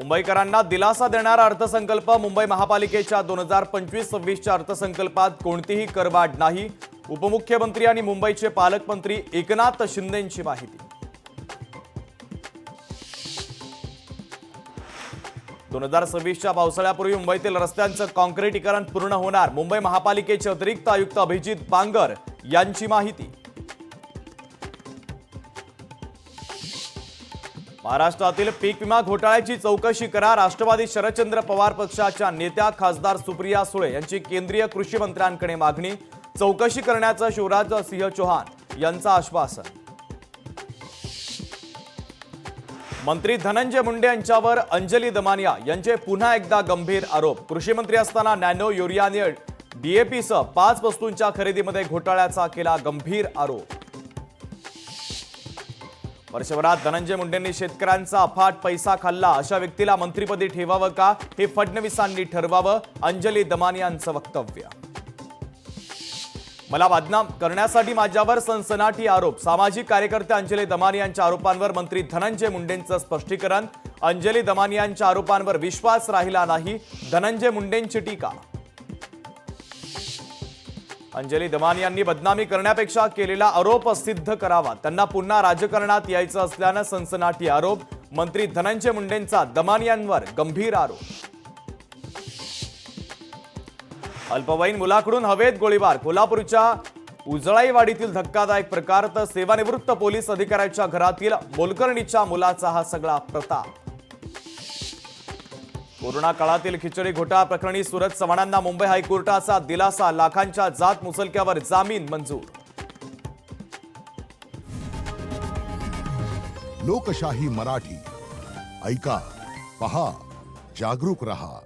मुंबईकरांना दिलासा देणारा अर्थसंकल्प मुंबई महापालिकेच्या 2025-26च्या अर्थसंकल्पात कोणतीही करवाढ नाही. उपमुख्यमंत्री आणि मुंबईचे पालकमंत्री एकनाथ शिंदेंची माहिती. 2026च्या पावसाळ्यापूर्वी मुंबईतील रस्त्यांचं काँक्रिटीकरण पूर्ण होणार. मुंबई महापालिकेचे अतिरिक्त आयुक्त अभिजित बांगर यांची माहिती. महाराष्ट्रातील पीक विमा घोटाळ्याची चौकशी करा. राष्ट्रवादी शरदचंद्र पवार पक्षाच्या नेत्या खासदार सुप्रिया सुळे यांची केंद्रीय कृषी मंत्र्यांकडे मागणी. चौकशी करण्याचं शिवराज सिंह चौहान यांचं आश्वासन. मंत्री धनंजय मुंडे यांच्यावर अंजली दमानिया यांचे पुन्हा एकदा गंभीर आरोप. कृषी मंत्री असताना नॅनो, युरिया आणि डीएपीसह 5 वस्तूंच्या खरेदीमध्ये घोटाळ्याचा केला गंभीर आरोप. वर्षभरात धनंजय मुंडेंनी शेतकऱ्यांचा अफाट पैसा खाल्ला. अशा व्यक्तीला मंत्रिपदी ठेवावं का, हे फडणवीसांनी ठरवावं. अंजली दमानियांचं वक्तव्य. मला बदनाम करण्यासाठी माझ्यावर सनसनाटी आरोप. सामाजिक कार्यकर्ते अंजली दमानियांच्या आरोपांवर मंत्री धनंजय मुंडेंचं स्पष्टीकरण. अंजली दमानियांच्या आरोपांवर विश्वास राहिला नाही, धनंजय मुंडेंची टीका. अंजली दमानियांनी बदनामी करण्यापेक्षा केलेला आरोप सिद्ध करावा. त्यांना पुन्हा राजकारणात यायचं असल्यानं सनसनाटी आरोप. मंत्री धनंजय मुंडेंचा दमानियांवर गंभीर आरोप. अल्पवयीन मुलाकडून हवेत गोळीबार. कोल्हापूरच्या उजळाईवाडीतील धक्कादायक प्रकार. तर सेवानिवृत्त पोलीस अधिकाऱ्याच्या घरातील मोलकर्णीच्या मुलाचा हा सगळा प्रताप. कोरोना काळातील खिचडी घोटाळा प्रकरणी सुरज चव्हाणांना मुंबई हायकोर्टाचा दिलासा. लाखांच्या जात मुचलक्यावर जामीन मंजूर. लोकशाही मराठी ऐका, पहा, जागरूक रहा.